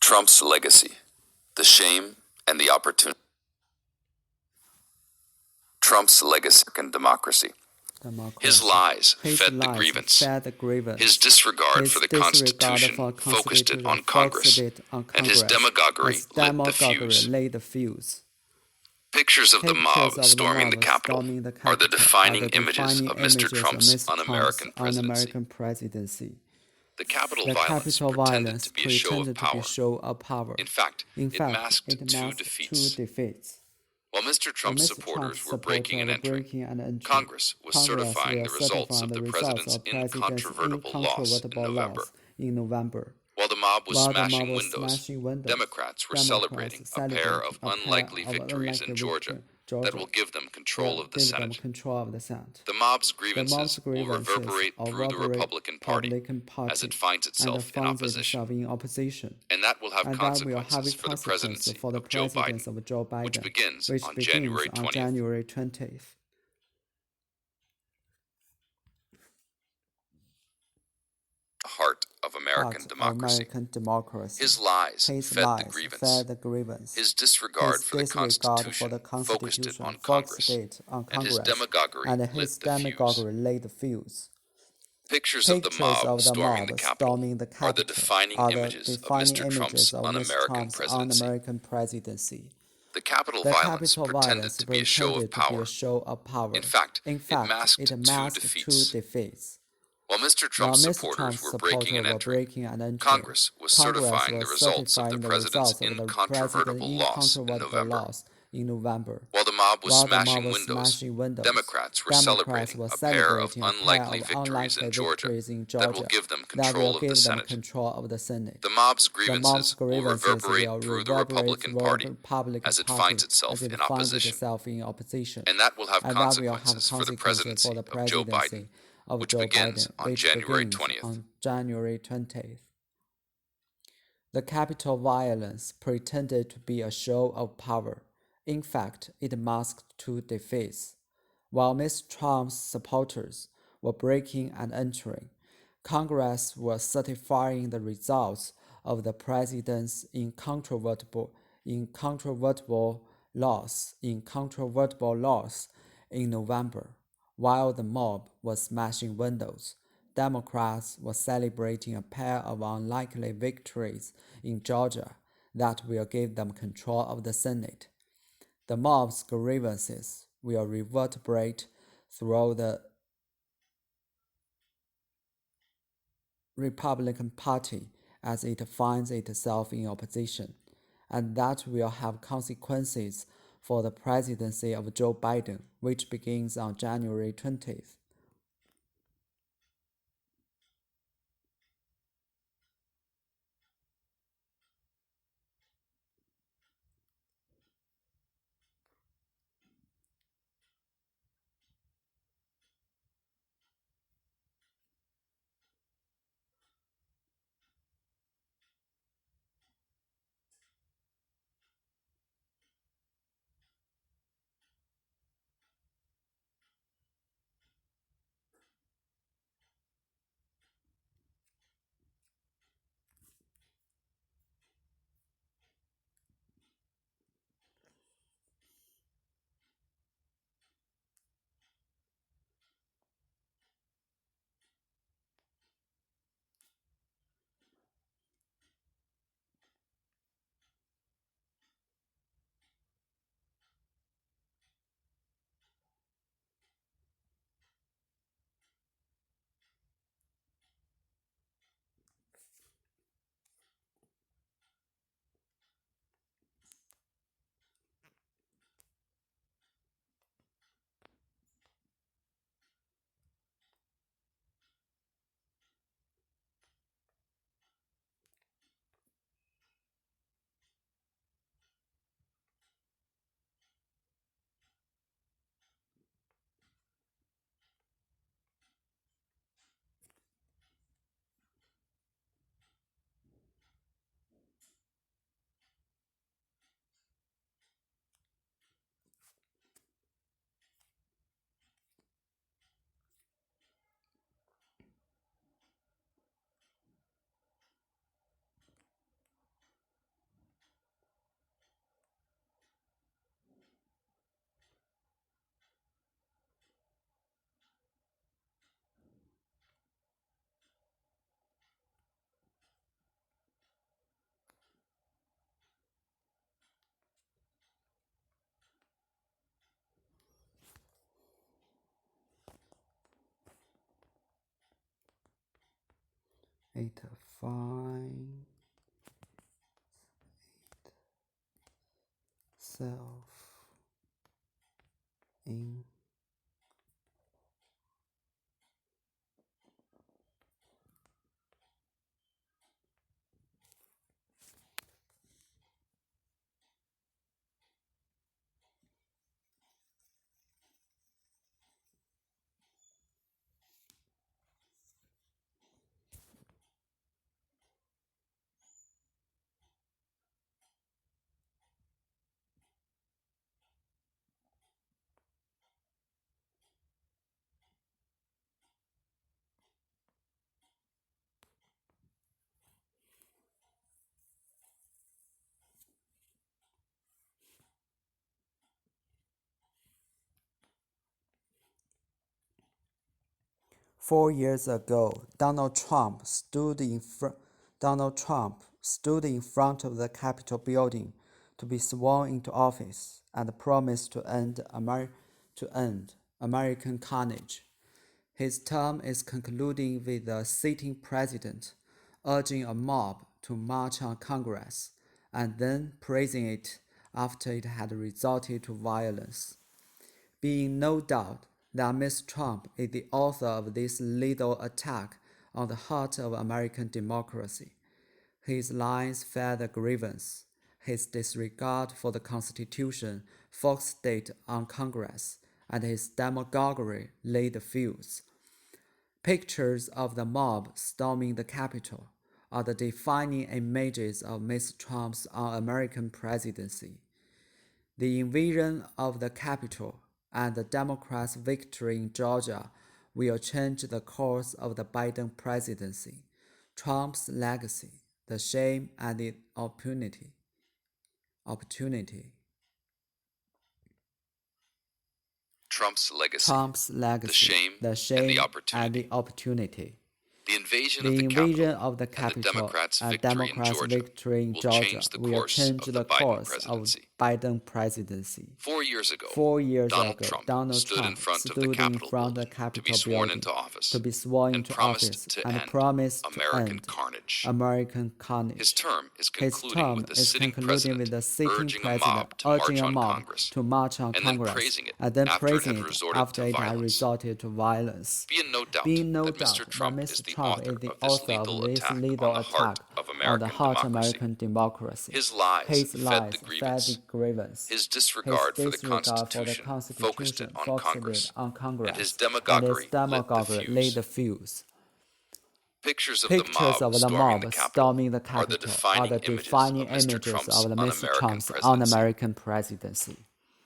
Trump's legacy, the shame and the opportunity. Trump's legacy in democracy. His lies fed the grievance. His disregard for the Constitution focused it on Congress, and his demagoguery lit the fuse. Pictures of the mob storming the Capitol are the defining images of Mr. Trump's un-American presidency. The Capitol violence pretended to be a show of power. In fact, it masked two defeats. While Mr. Trump's supporters were breaking and entering, Congress was certifying the results of the president's incontrovertible loss in November. While the mob was smashing windows, Democrats were celebrating a pair of unlikely victories in Georgia that will give them control of the Senate. The mob's grievances will reverberate through the Republican Party as it finds itself in opposition. And that will have consequences for the presidency of Joe Biden, which begins on January 20th. Heart of American democracy. His lies fed the grievance. His disregard for the Constitution focused it on Congress, and his demagoguery lit the fuse. Pictures of the mob storming the Capitol are the defining images of Mr. Trump's un-American presidency. The Capitol violence pretended to be a show of power. In fact, it masked two defeats. While Mr. Trump's supporters were breaking and entering, Congress was certifying the results of the president's incontrovertible loss in November. While the mob was smashing windows, Democrats were celebrating a pair of unlikely victories in Georgia that will give them control of the Senate. The mob's grievances will reverberate through the Republican Party as it finds itself in opposition. And that will have consequences for the presidency of Joe Biden, which begins on January 20th. The Capitol violence pretended to be a show of power. In fact, it masked two defeats. While Mr. Trump's supporters were breaking and entering, Congress was certifying the results of the president's incontrovertible loss in November. While the mob was smashing windows, Democrats were celebrating a pair of unlikely victories in Georgia that will give them control of the Senate. The mob's grievances will reverberate through the Republican Party as it finds itself in opposition, and that will have consequences for the presidency of Joe Biden, which begins on January 20th. It finds itself in Four years ago, Donald Trump stood in front of the Capitol building to be sworn into office and promised to end American carnage. His term is concluding with the sitting president urging a mob to march on Congress and then praising it after it had resorted to violence. Being no doubt that Mr. Trump is the author of this lethal attack on the heart of American democracy. His lines fed the grievance. His disregard for the Constitution focused on Congress, and his demagoguery laid the fuse. Pictures of the mob storming the Capitol are the defining images of Mr. Trump's un-American presidency. The invasion of the Capitol and the Democrats' victory in Georgia will change the course of the Biden presidency. Trump's legacy, the shame and the opportunity. Trump's legacy, the shame and the opportunity. The invasion of the Capitol and Democrats' victory in Georgia will change the course of the Biden presidency. 4 years ago, 4 years Donald ago, Trump Donald stood Trump in front stood of the in Capitol front of the building to be Capitol sworn building into office to be sworn and into promised office to and end promised to American end carnage. American carnage. His term is His concluding term with the is sitting concluding with president the sitting urging a president mob to urging march a on mob Congress to march on and then Congress praising it and then after it praising had it resorted after to it had violence. resorted to violence. Be in no doubt Being no that Mr. doubt that Trump is Mr. the Trump author is the of this author of lethal this attack lethal on the heart attack of on the American heart of democracy. American democracy. His lies His fed lies the fed the grievance. grievance. His His disregard for the disregard for the Constitution focused Constitution it on focused Congress, on and Congress, his and his demagoguery lit the demagoguery laid fuse. the fuse. Pictures of the Pictures mob of the storming mob the Capitol storming the are the Capitol are defining the images defining of Mr. images Trump's of Mr. un-American Trump's presidency. un-American presidency.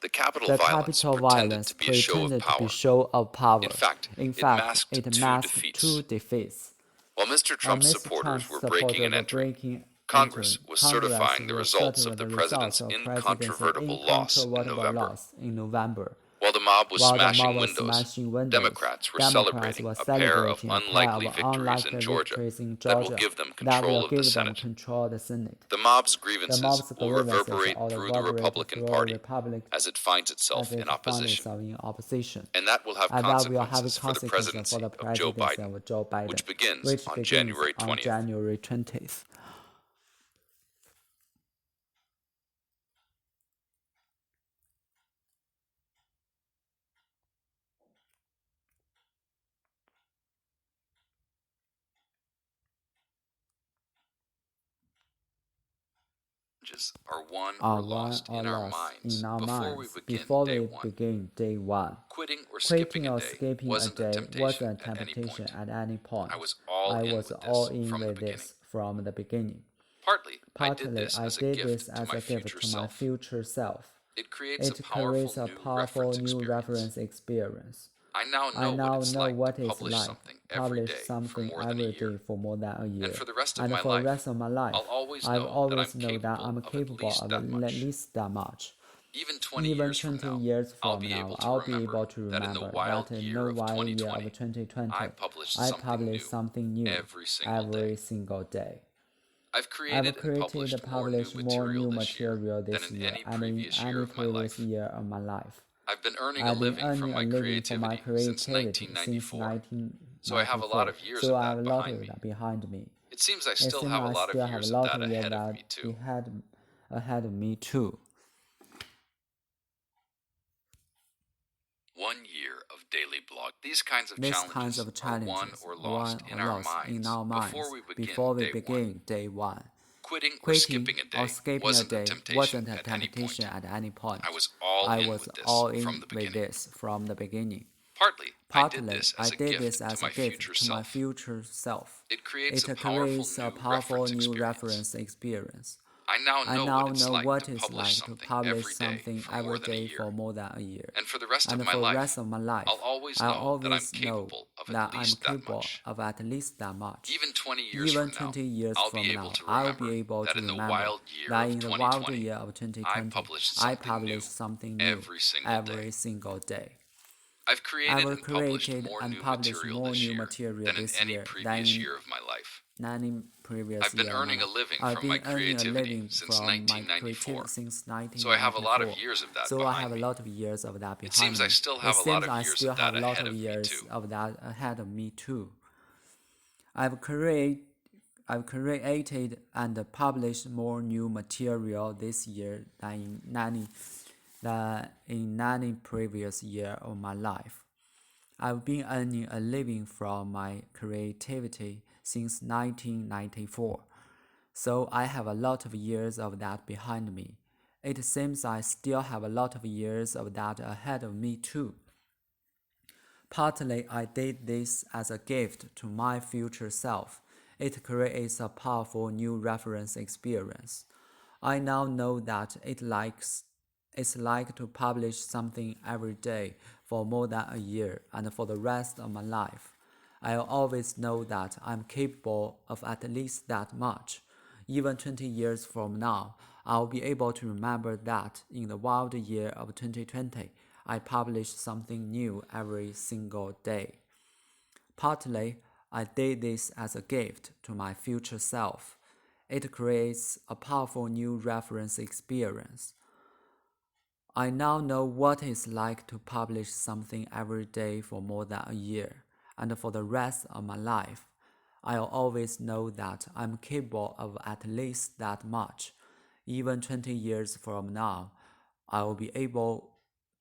The Capitol The violence Capitol pretended violence to be a show of pretended to be power. show of power. In fact, In it fact, masked it two masked two defeats. defeats. While Mr. While Trump's Mr. supporters Trump's were breaking supporters and were entering, breaking Congress was Congress certifying the was results of certifying the the results president's of presidency incontrovertible loss in incontrovertible November. loss in November. While the mob was While the mob smashing was windows, smashing windows, Democrats were Democrats celebrating were a pair of celebrating a pair unlikely of victories in unlikely Georgia victories in that will Georgia give them that control will of the give them Senate. control of the Senate. The mob's The grievances mob's will grievances reverberate will through the reverberate Republican through the Party Republic as it finds as itself it in finds opposition. itself in opposition. And that will have And that will have consequences for the consequences for presidency the of Joe presidency Biden, of Joe Biden, which begins which on begins January on 20th. January 20th. Are won or lost in our minds before we begin day one. Quitting or skipping a day wasn't a temptation at any point. I was all in with this from the beginning. Partly, I did this as a gift to my future self. It creates a powerful new reference experience. I now know what it's like to publish something every day for more than a year. And for the rest of my life, I'll always know that I'm capable of at least that much. Even 20 years from now, I'll be able to remember that in the wild year of 2020, I published something new every single day. I've created and published more new material this year than in any previous year of my life. I've been earning a living from my creativity since 1994. So I have a lot of years of that behind me. It seems I It still seems have a I lot of still have a years of lot that of years ahead of that me, too. ahead of me too. 1 year of daily blog. These kinds of These kinds challenges of are won challenges or won lost or in our lost in minds our before minds we before we begin day one. begin day one. Quitting or Quitting skipping a or day skipping a wasn't a day temptation wasn't a at any temptation point. at any point. I was all I in was with this all from in the with beginning. this from the beginning. Partly, I did Partly, this I as a did this gift to as a my future gift to my self. future self. It creates It a powerful creates a new powerful reference new experience. reference experience. I now I know what now it's know like to what it's publish like to something publish every day something for more every than a day for year. more than a year. And for the rest of And my for the life, rest of my I'll life, always I'll know that I'm always know capable of at that I'm least that capable much. of at least that much. Even 20 years Even from now, 20 years I'll be from able now, to I'll be remember able that to in the remember wild year that of in the wild 2020, year of I 2020, published I something new published something new every single day. every single day. I've created I've and published created more and new published material more this new year material than in this any year than previous in year of my life. any previous I've been year of my earning a life. living I've from my been earning a creativity living since from my creativity 1994, since so I have a lot of 1994. years of that So I have behind a me. lot of years of that It behind seems I me. still It have a lot seems of I years still of have that a lot ahead of of me, years too. of that ahead of me too. I've created and published more new material this year than in any previous year of my life. I've been earning a living from my creativity since 1994, so I have a lot of years of that behind me. It seems I still have a lot of years of that ahead of me too. Partly, I did this as a gift to my future self. It creates a powerful new reference experience. I now know that it's like to publish something every day for more than a year and for the rest of my life. I'll always know that I'm capable of at least that much. Even 20 years from now, I'll be able to remember that in the wild year of 2020, I published something new every single day. Partly, I did this as a gift to my future self. It creates a powerful new reference experience. I now know what it's like to publish something every day for more than a year, and for the rest of my life. I'll always know that I'm capable of at least that much. Even 20 years from now, I will be able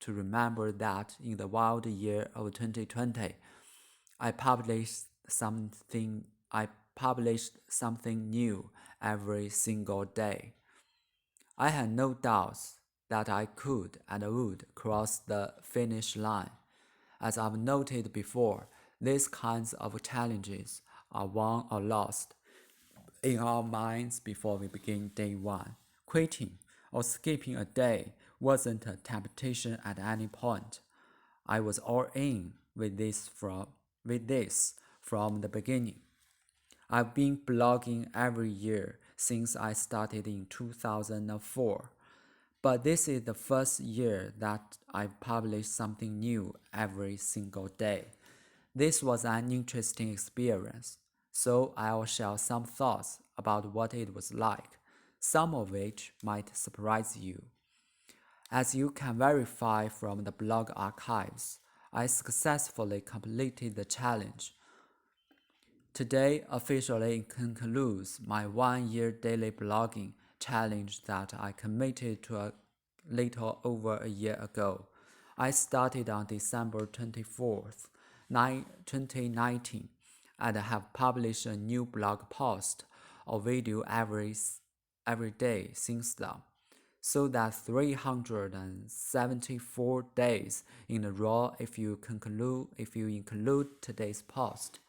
to remember that in the wild year of 2020, I published something new every single day. I had no doubts that I could and would cross the finish line. As I've noted before, these kinds of challenges are won or lost in our minds before we begin day one. Quitting or skipping a day wasn't a temptation at any point. I was all in with this from the beginning. I've been blogging every year since I started in 2004. But this is the first year that I've published something new every single day. This was an interesting experience, so I'll share some thoughts about what it was like, some of which might surprise you. As you can verify from the blog archives, I successfully completed the challenge. Today officially concludes my 1 year daily blogging challenge that I committed to a little over a year ago. I started on December 24th, 2019, and have published a new blog post or video every day since then. So that's 374 days in a row if you include today's post.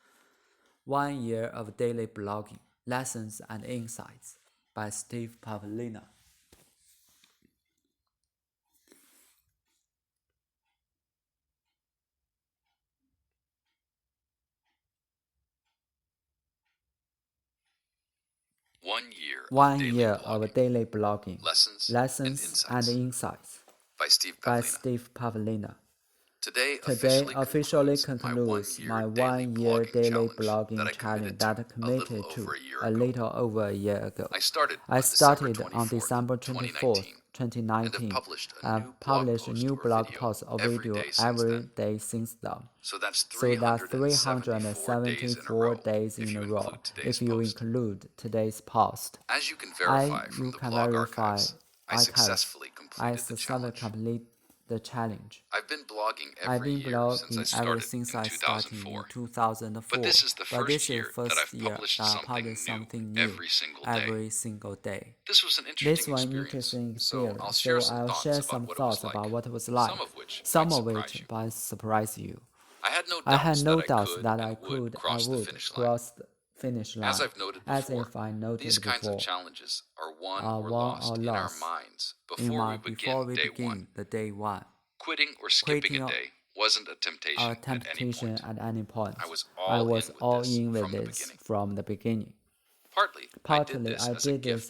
1 year of daily blogging, lessons and insights by Steve Pavlina. One year of 1 year daily of blogging, daily blogging, lessons and insights by Steve by Pavlina. Steve Pavlina. Today Today officially concludes concludes my my 1 year daily blogging blogging challenge that I committed to a year a ago. little over a year ago. I started I on December started on 24th, December 24th, 2019, 2019, and published a new blog post or video every day since then. So that's So that's 374 days in a row if you include today's post. As you can verify from the blog archives, I successfully completed the challenge. Complete the challenge. I've been blogging every year since I started in 2004. But this is the first year that I've published something new every single day. This was an interesting experience, so I'll share some thoughts about what it was like, some of which might surprise you. I had no doubts that I would cross the finish line, as I've noted before. These kinds of challenges are won or lost in our minds before we begin the day one. Quitting or skipping a day wasn't a temptation at any point. I was all in with this from the beginning. Partly, I did this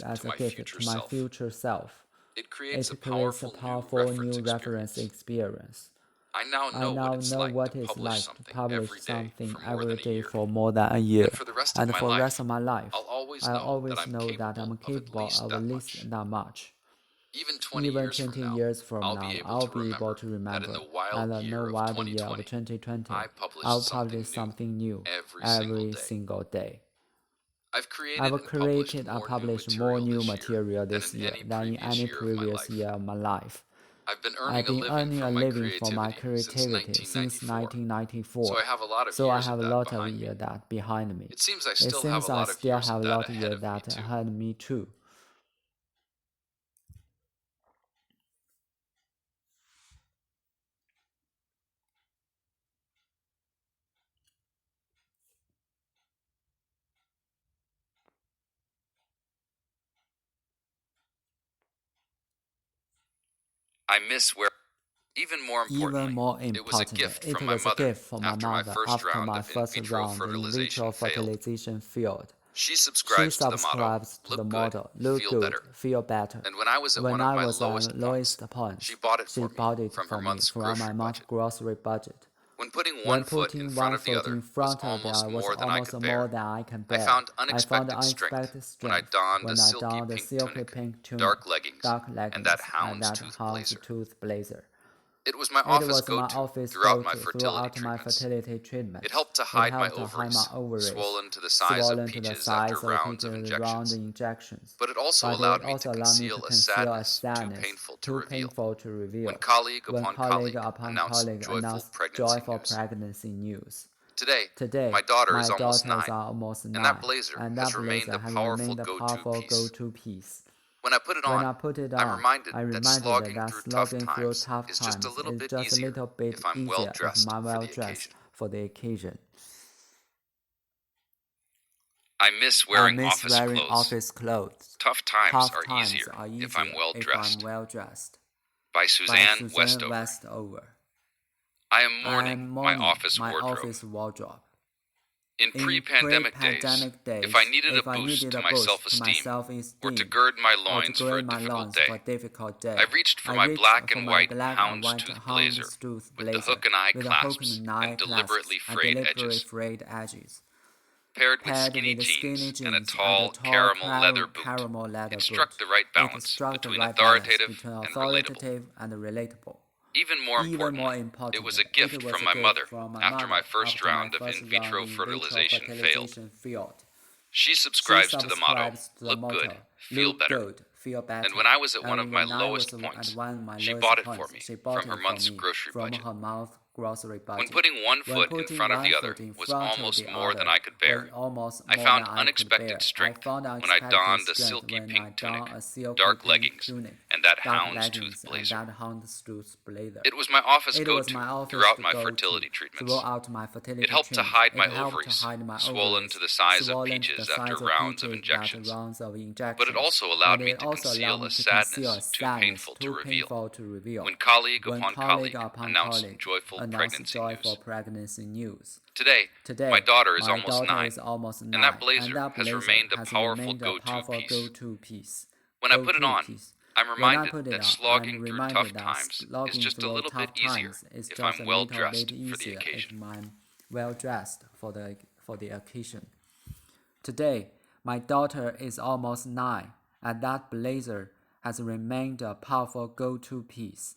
as a gift to my future self. It creates a powerful new reference experience. I now know what it's like to publish something every day for more than a year. And for the rest of my life, I'll always know that I'm capable of at least that much. Even 20 years from now, I'll be able to remember that in the wild year of 2020, I published something new every single day. I've created and published more new material this year than in any previous year of my life. I've been earning a living from my creativity since 1994, so I have a lot of years behind me. It seems I still have a lot of years ahead of me too. I miss where. Even more importantly, it was a gift from my mother after my first round of in vitro fertilization failed. She subscribes to the motto, look good, feel better. And when I was at one of my lowest points, she bought it for me from her month's grocery budget. When putting one foot in front of the other was almost more than I could bear. I found unexpected strength when I donned a silky pink tunic, dark leggings, and that houndstooth blazer. It was my office go-to throughout my fertility treatments. It helped to hide my ovaries, swollen to the size of peaches after rounds of injections. But it also allowed me to conceal a sadness too painful to reveal. When colleague upon colleague announced joyful pregnancy news. Today, my daughter is almost 9, and that blazer has remained a powerful go-to piece. When I put it on, I'm reminded that slogging through tough times is just a little bit easier if I'm well-dressed for the occasion. I miss wearing office clothes. Tough times are easier if I'm well-dressed. By Suzanne Westover. I am mourning my office wardrobe. In pre-pandemic days, if I needed a boost to my self-esteem or to gird my loins for a difficult day, I reached for my black and white houndstooth blazer with the hook and eye clasps and deliberately frayed edges. Paired with skinny jeans and a tall caramel leather boot, it struck the right balance between authoritative and relatable. Even more importantly, it was a gift from my mother after my first round of in vitro fertilization failed. She subscribes to the motto, look good, feel better. And when I was at one of my lowest points, she bought it for me from her month's grocery budget. When putting one foot in front of the other was almost more than I could bear, I found unexpected strength when I donned a silky pink tunic, dark leggings, and that houndstooth blazer. It was my office go-to throughout my fertility treatments. It helped to hide my ovaries, swollen to the size of peaches after rounds of injections. But it also allowed me to conceal a sadness too painful to reveal when colleague upon colleague announced joyful pregnancy news. Today, my daughter is almost 9, and that blazer has remained a powerful go-to piece. When I put it on, I'm reminded that slogging through tough times is just a little bit easier if I'm well-dressed for the occasion. Today, my daughter is almost 9, and that blazer has remained a powerful go-to piece.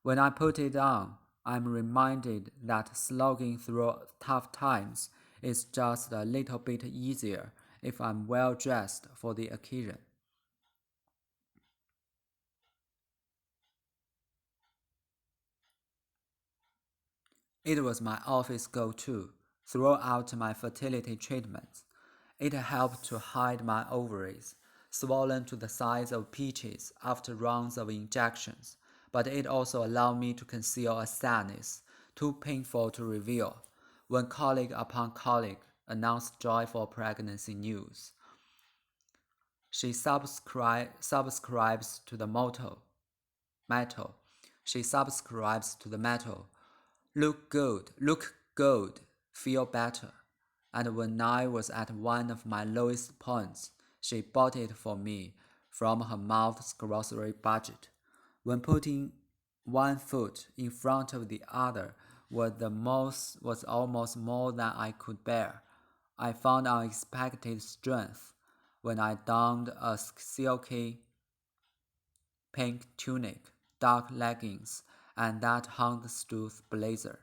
When I put it on, I'm reminded that slogging through tough times is just a little bit easier if I'm well dressed for the occasion. It was my office go-to throughout my fertility treatments. It helped to hide my ovaries, swollen to the size of peaches after rounds of injections, but it also allowed me to conceal a sadness too painful to reveal when colleague upon colleague announced joyful pregnancy news. She subscribes to the motto. She subscribes to the motto. Look good, feel better. And when I was at one of my lowest points, she bought it for me from her mouth's grocery budget. When putting one foot in front of the other was almost more than I could bear, I found unexpected strength when I donned a silky pink tunic, dark leggings, and that houndstooth blazer.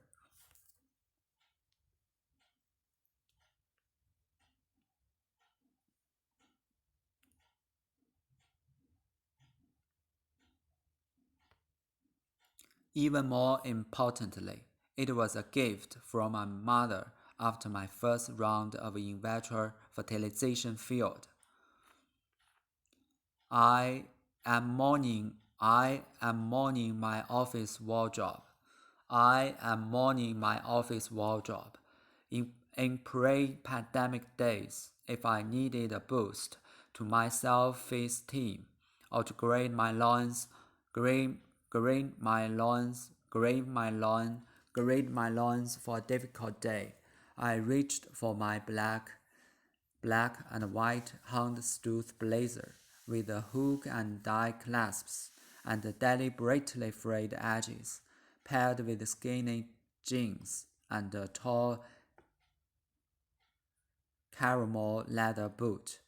Even more importantly, it was a gift from my mother after my first round of in vitro fertilization failed. I am mourning my office wardrobe. In pre-pandemic days, if I needed a boost to my self-esteem or to grade my loins for a difficult day, I reached for my black and white houndstooth blazer with the hook and die clasps and the deliberately frayed edges, paired with skinny jeans and a tall caramel leather boot.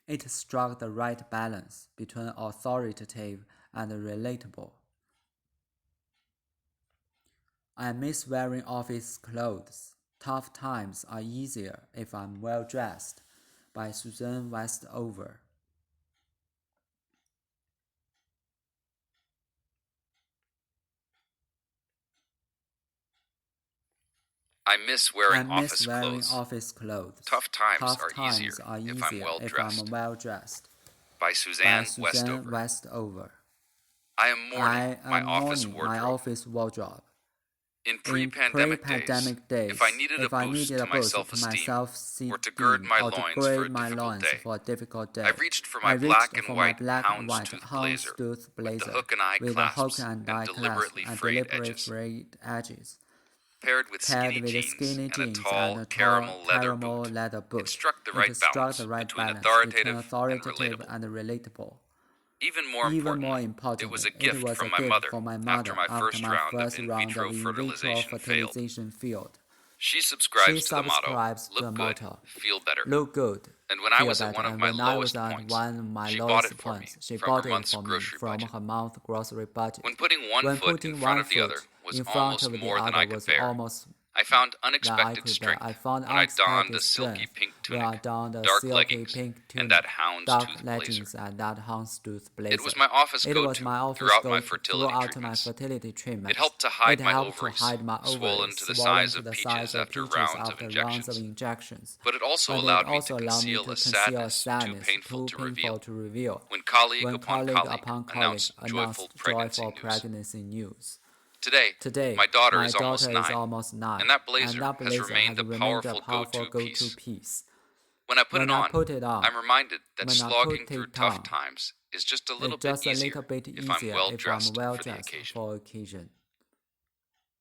It struck the right balance between authoritative and relatable. I miss wearing office clothes. Tough times are easier if I'm well dressed. By Susan Westover. I miss wearing office clothes. Tough times are easier if I'm well dressed. By Suzanne Westover. I am mourning my office wardrobe. In pre-pandemic days, if I needed a boost to my self-esteem or to gird my loins for a difficult day, I reached for my black and white houndstooth blazer with the hook and eye clasps and deliberately frayed edges. Paired with skinny jeans and a tall caramel leather boot, it struck the right balance between authoritative and relatable. Even more importantly, it was a gift from my mother after my first round of in vitro fertilization failed. She subscribes to the motto, look good, feel better. And when I was at one of my lowest points, she bought it for me from her month's grocery budget. When putting one foot in front of the other was almost more than I could bear, I found unexpected strength when I donned a silky pink tunic, dark leggings, and that houndstooth blazer. It was my office go-to throughout my fertility treatments. It helped to hide my ovaries, swollen to the size of peaches after rounds of injections. But it also allowed me to conceal a sadness too painful to reveal when colleague upon colleague announced joyful pregnancy news. Today, my daughter is almost 9, and that blazer has remained a powerful go-to piece. When I put it on, I'm reminded that slogging through tough times is just a little bit easier if I'm well dressed for the occasion.